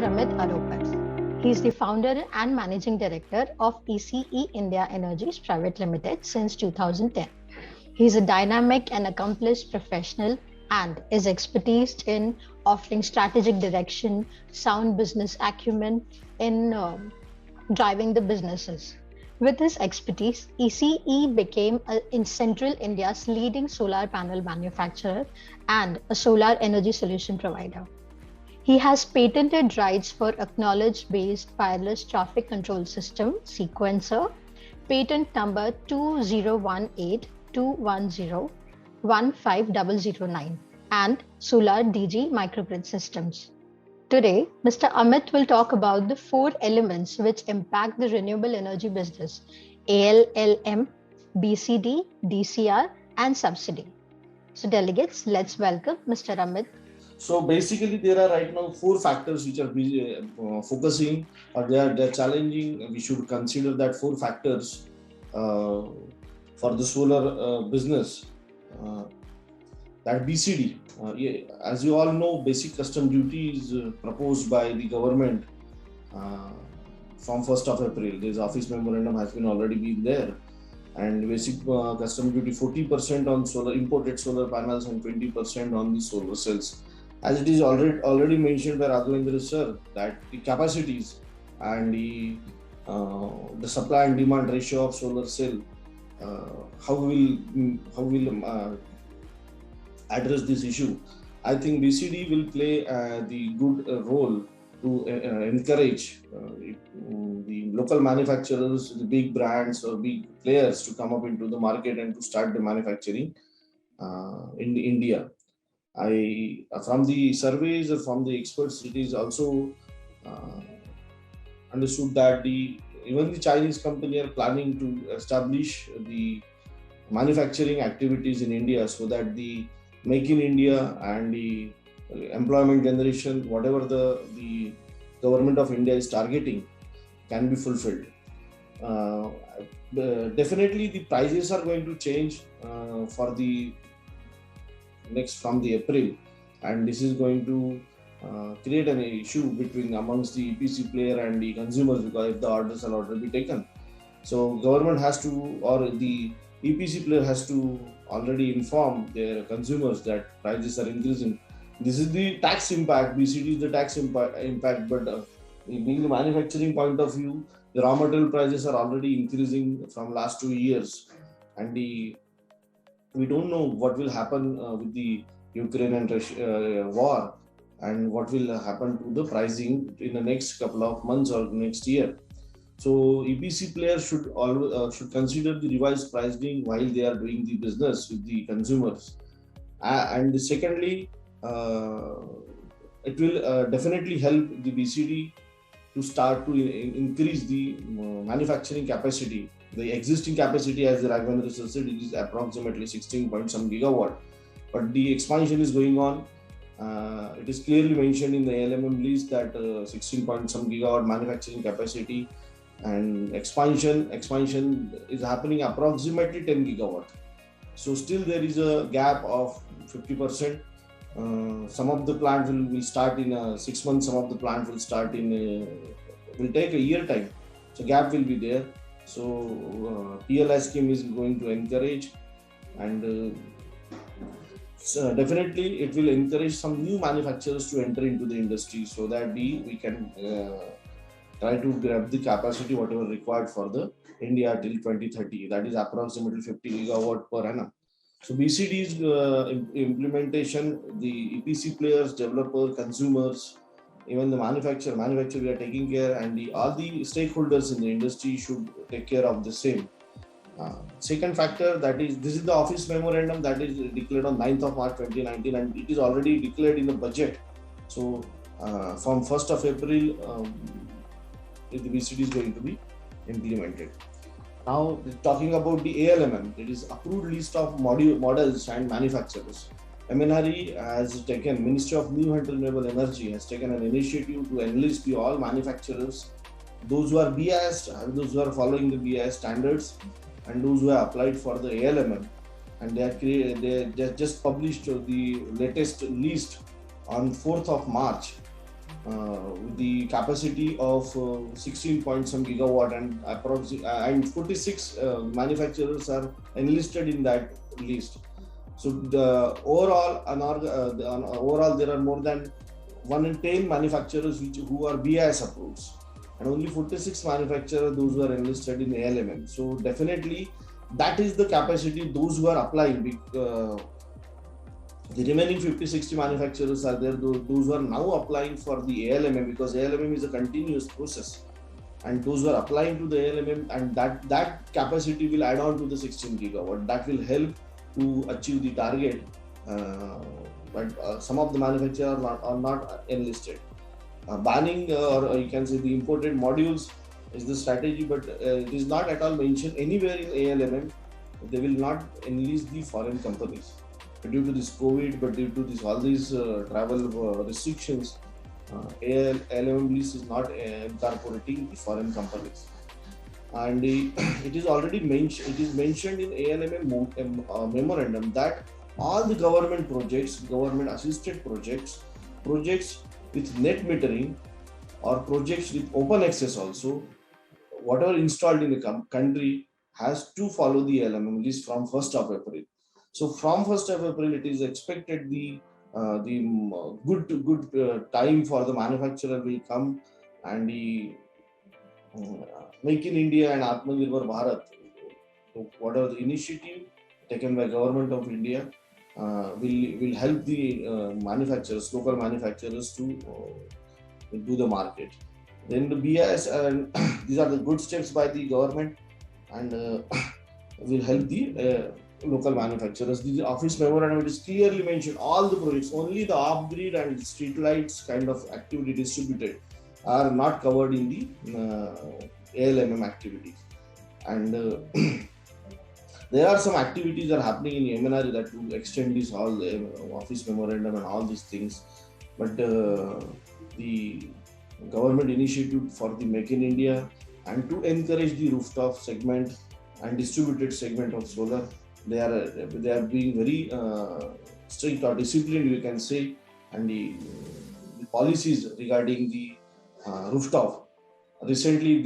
Mr. Amit Arokar. He is the founder and managing director of ECE India Energies Private Limited since 2010. He is a dynamic and accomplished professional and is expertised in offering strategic direction, sound business acumen in driving the businesses. With his expertise, ECE became in Central India's leading solar panel manufacturer and a solar energy solution provider. He has patented rights for acknowledge-based wireless traffic control system sequencer, patent number 201821015009, and solar DG microgrid systems. Today, Mr. Amit will talk about the four elements which impact the renewable energy business: ALLM, BCD, DCR, and subsidy. So, delegates, let's welcome Mr. Amit. So basically, there are right now four factors which are focusing, or they're challenging. We should consider that four factors for the solar business. That BCD, as you all know, basic custom duty is proposed by the government from 1st of April. This office memorandum has been already been there, and basic custom duty 40% on solar imported solar panels and 20% on the solar cells. As it is already mentioned by Raghavendra sir, that the capacities and the supply and demand ratio of solar cell, how will address this issue. I think BCD will play the good role to encourage the local manufacturers, the big brands or big players to come up into the market and to start the manufacturing in India. From the surveys or from the experts, it is also understood that even the Chinese company are planning to establish the manufacturing activities in India, so that the Make in India and the employment generation, whatever the government of India is targeting, can be fulfilled. Definitely, the prices are going to change for the from the April, and this is going to create an issue amongst the EPC player and the consumers, because if the orders are already taken, so government has to, or the EPC player has to already inform their consumers that prices are increasing. This is the tax impact. BCD is the tax impact, but being the manufacturing point of view, the raw material prices are already increasing from last 2 years, and we don't know what will happen with the Ukraine and Russia war, and what will happen to the pricing in the next couple of months or next year. So EPC players should consider the revised pricing while they are doing the business with the consumers. And secondly, it will definitely help the BCD to start to increase the manufacturing capacity. The existing capacity, as the Raghavendra said, it is approximately 16 point some gigawatt, but the expansion is going on. It is clearly mentioned in the ALMM list that 16 point some gigawatt manufacturing capacity, and expansion is happening approximately 10 gigawatt. So still there is a gap of 50%. Some of the plant will start in 6 months. Some of the plant will start will take a year time. So gap will be there. So PLI scheme is going to encourage, and so definitely it will encourage some new manufacturers to enter into the industry, so that we can try to grab the capacity whatever required for the India till 2030. That is approximately 50 gigawatt per annum. So BCD's implementation, the EPC players, developer, consumers, even the manufacturer we are taking care, and all the stakeholders in the industry should take care of the same. Second factor, this is the office memorandum that is declared on 9th of March 2019, and it is already declared in the budget. So from 1st of April, the BCD is going to be implemented. Now, talking about the ALMM, it is approved list of models and manufacturers. MNRE has taken, Ministry of New and Renewable Energy has taken an initiative to enlist all manufacturers, those who are BIS, those who are following the BIS standards, and those who have applied for the ALMM. And they just published the latest list on 4th of March. with the capacity of 16 point some gigawatt, and 46 manufacturers are enlisted in that list. So the overall there are more than 1 in 10 manufacturers who are BIS approved, and only 46 manufacturers those who are enlisted in ALMM. So definitely that is the capacity those who are applying. The remaining 50-60 manufacturers are there, those who are now applying for the ALMM, because ALMM is a continuous process, and those who are applying to the ALMM, and that capacity will add on to the 16 gigawatt. That will help to achieve the target, but some of the manufacturers are not enlisted. Banning, or you can say the imported modules, is the strategy, but it is not at all mentioned anywhere in ALMM. They will not enlist the foreign companies due to this COVID, but due to all these travel restrictions. ALMM list is not incorporating the foreign companies, and it is already mentioned. It is mentioned in ALMM memorandum that all the government projects, government assisted projects with net metering, or projects with open access also, whatever installed in the country, has to follow the ALMM list from 1st of April. So from 1st of April, it is expected the good time for the manufacturer will come, and the Make in India and Atmanirbhar Bharat, so whatever the initiative taken by Government of India, will help the manufacturers, local manufacturers, to do the market. Then the BIS, and these are the good steps by the government, and will help the local manufacturers. The office memorandum, it is clearly mentioned all the projects, only the off-grid and street lights kind of activity distributed are not covered in the ALMM activities. And there are some activities that are happening in MNRE that will extend this all office memorandum and all these things, but the government initiative for the Make in India, and to encourage the rooftop segment and distributed segment of solar, they are being very strict or disciplined, you can say, and the policies regarding the rooftop. Recently,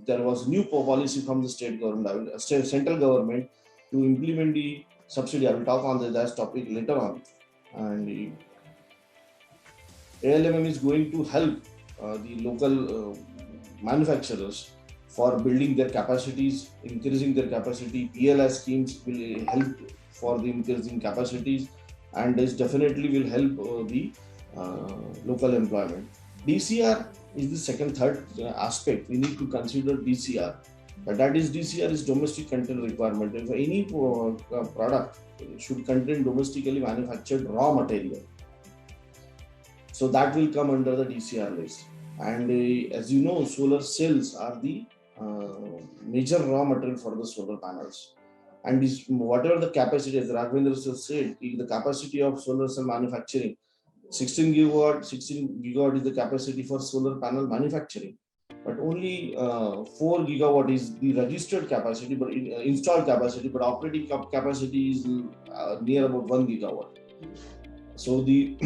there was new policy from the state government, central government, to implement the subsidy. I will talk on that topic later on. And the ALMM is going to help the local manufacturers for building their capacities, increasing their capacity. PLI schemes will help for the increasing capacities, and this definitely will help the local employment. DCR is the third aspect. We need to consider DCR. But that is, DCR is domestic content requirement. If any product should contain domestically manufactured raw material, so that will come under the DCR list. And as you know, solar cells are the major raw material for the solar panels. And this, whatever the capacity, as Raghavendra said, the capacity of solar cell manufacturing, 16 gigawatt is the capacity for solar panel manufacturing, but only 4 gigawatt is the registered capacity, but installed capacity, but operating capacity is near about 1 gigawatt. So the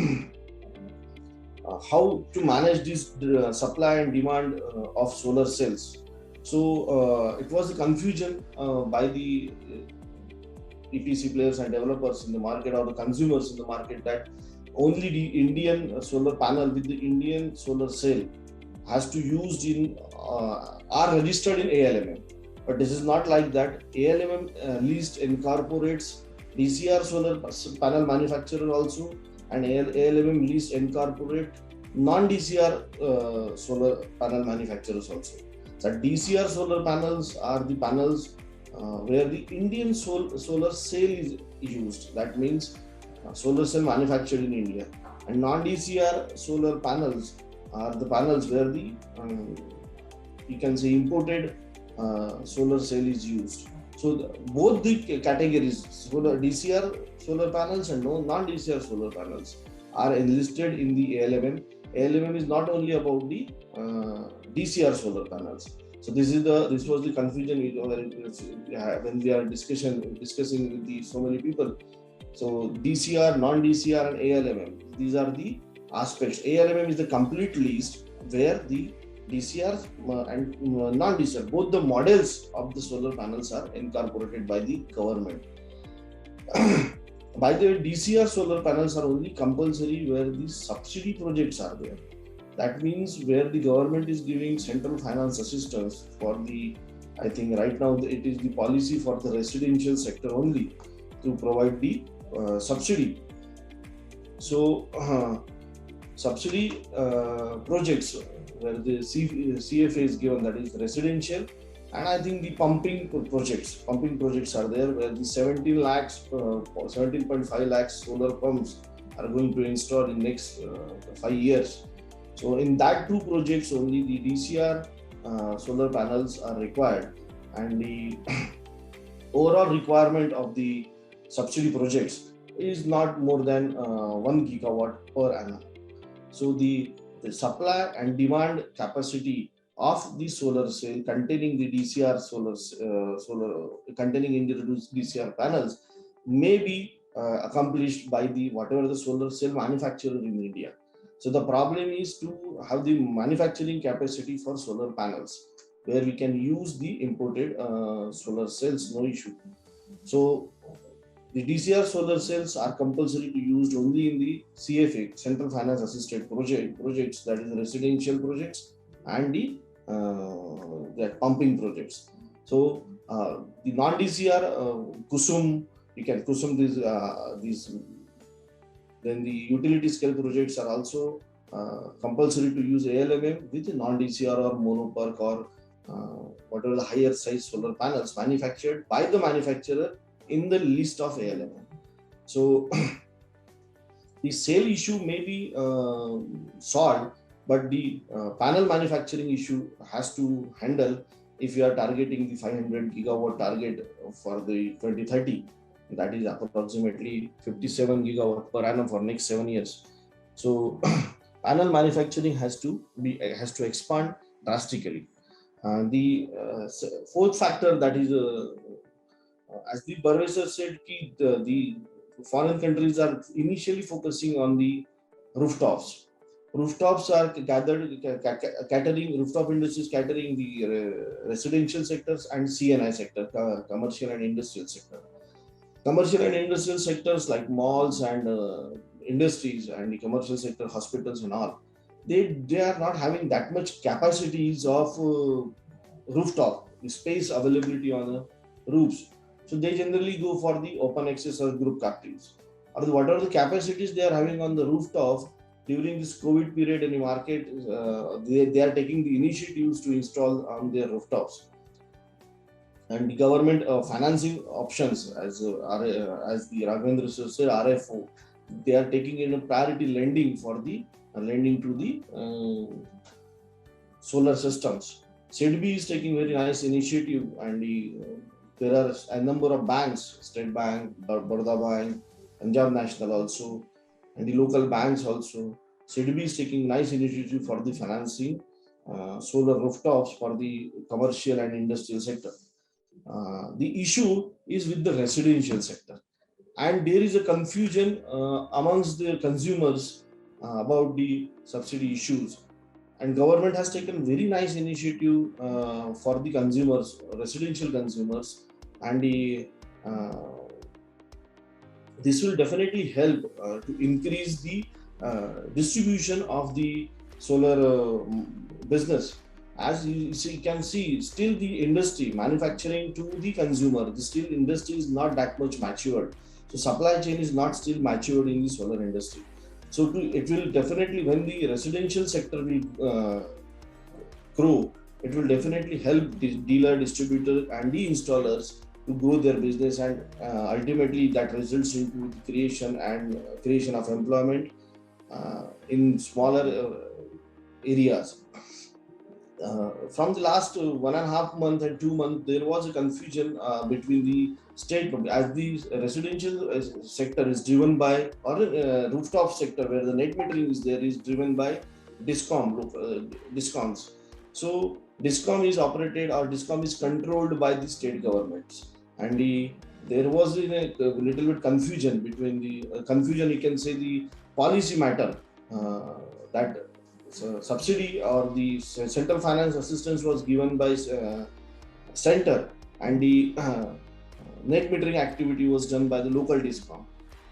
how to manage this supply and demand of solar cells. So it was a confusion by the EPC players and developers in the market, or the consumers in the market, that only the Indian solar panel with the Indian solar cell has to used in are registered in ALMM. But this is not like that. ALMM list incorporates DCR solar panel manufacturer also, and ALMM list incorporate non-DCR solar panel manufacturers also. So DCR solar panels are the panels where the Indian solar cell is used. That means solar cell manufactured in India. And non-DCR solar panels are the panels where the you can say imported solar cell is used. So both the categories, solar DCR solar panels and non-DCR solar panels, are enlisted in the ALMM. ALMM is not only about the DCR solar panels. So this was the confusion when we are discussing with so many people. So DCR, non-DCR, and ALMM, these are the aspects. ALMM is the complete list where the DCR and non-DCR, both the models of the solar panels are incorporated by the government. By the way, DCR solar panels are only compulsory where the subsidy projects are there. That means where the government is giving central finance assistance for the, I think right now it is the policy for the residential sector only to provide the subsidy. So subsidy projects where the CFA is given, that is residential, and I think the pumping projects are there where the 17.5 lakhs solar pumps are going to install in next 5 years. So in that two projects only the DCR solar panels are required, and the overall requirement of the subsidy projects is not more than 1 gigawatt per annum. So the supply and demand capacity of the solar cell containing the DCR containing introduced DCR panels may be accomplished by the whatever the solar cell manufacturer in India. So the problem is to have the manufacturing capacity for solar panels where we can use the imported solar cells, no issue. So the DCR solar cells are compulsory to use only in the CFA, Central Finance Assisted projects, that is residential projects, and the pumping projects. So the non-DCR KUSUM, you can KUSUM these. Then the utility scale projects are also compulsory to use ALMM with non-DCR or monopark or whatever the higher size solar panels manufactured by the manufacturer in the list of ALMM. So the sale issue may be solved, but the panel manufacturing issue has to handle if you are targeting the 500 gigawatt target for the 2030. That is approximately 57 gigawatt per annum for next 7 years. So panel manufacturing has to expand drastically. The fourth factor, that is as the Barvesar said, the foreign countries are initially focusing on the rooftops. Rooftops are catering, rooftop industries catering the residential sectors and CNI sector, commercial and industrial sector. Commercial and industrial sectors like malls and industries and the commercial sector, hospitals and all, they are not having that much capacities of rooftop, the space availability on the roofs. So they generally go for the open access or group captives. Or whatever the capacities they are having on the rooftop during this COVID period in the market, they are taking the initiatives to install on their rooftops. And the government financing options, as the Raghavendra sir said, RFO, they are taking in a priority lending for the lending to the solar systems. SIDBI is taking very nice initiative, and there are a number of banks, State Bank, Baroda Bank, Punjab National also, and the local banks also. SIDBI is taking nice initiative for the financing solar rooftops for the commercial and industrial sector. The issue is with the residential sector, and there is a confusion amongst the consumers about the subsidy issues, and government has taken very nice initiative for the consumers, residential consumers, and this will definitely help to increase the distribution of the solar business. As you can see, still the industry, manufacturing to the consumer, the still industry is not that much matured. So supply chain is not still matured in the solar industry. So it will definitely, when the residential sector will grow, it will definitely help the dealer, distributor and the installers to grow their business, and ultimately that results into the creation of employment in smaller areas. From the last 1.5 months and 2 months, there was a confusion between the state, as the residential sector is driven by, or rooftop sector where the net metering is there, is driven by discoms. So discom is operated, or discom is controlled by the state governments, and there was a little bit confusion between the confusion, you can say, the policy matter that subsidy or the central finance assistance was given by center, and the net metering activity was done by the local discom.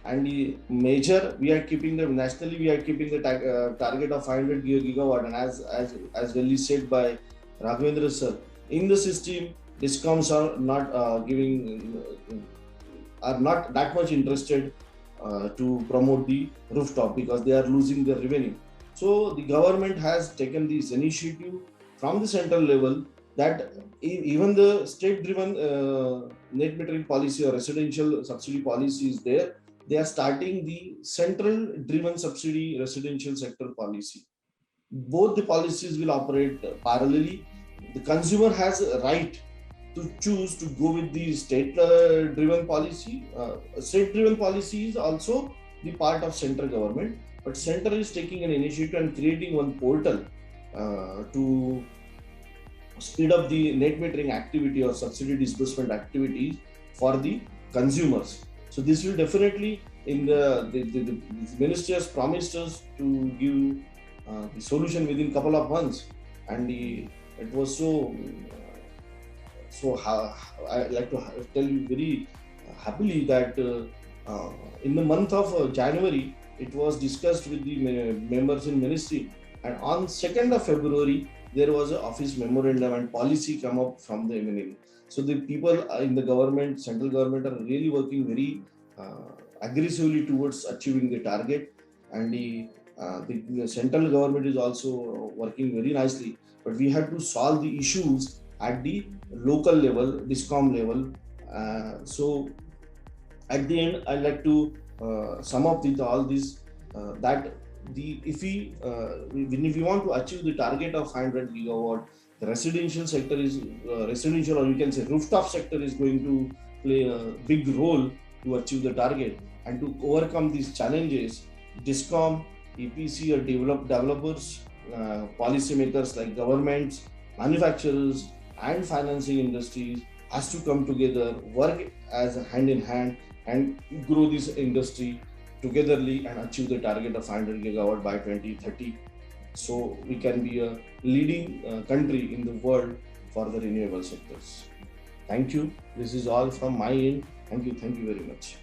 And the major, we are keeping the nationally, we are keeping the target of 500 gigawatt, and as well said by Raghavendra sir, in the system discoms are not are not that much interested to promote the rooftop because they are losing their revenue. So the government has taken this initiative from the central level that even the state-driven net metering policy or residential subsidy policy is there. They are starting the central-driven subsidy residential sector policy. Both the policies will operate parallelly. The consumer has a right to choose to go with the state-driven policy. State-driven policy is also the part of central government, but center is taking an initiative and creating one portal to speed up the net metering activity or subsidy disbursement activities for the consumers. So this will definitely, in the ministry has promised us to give the solution within couple of months, and it was so I like to tell you very happily that in the month of January, it was discussed with the members in ministry, and on 2nd of February, there was an office memorandum and policy come up from the MNA. So the people in the government, central government, are really working very aggressively towards achieving the target, and the central government is also working very nicely. But we have to solve the issues at the local level, discom level. So at the end, I'd like to sum up with all this that if we want to achieve the target of 500 gigawatt, the residential sector is residential, or you can say rooftop sector, is going to play a big role to achieve the target. And to overcome these challenges, discom, EPC, or developers, policymakers like governments, manufacturers, and financing industries has to come together, work as a hand in hand, and grow this industry togetherly and achieve the target of 500 gigawatt by 2030. So we can be a leading country in the world for the renewable sectors. Thank you. This is all from my end. Thank you very much.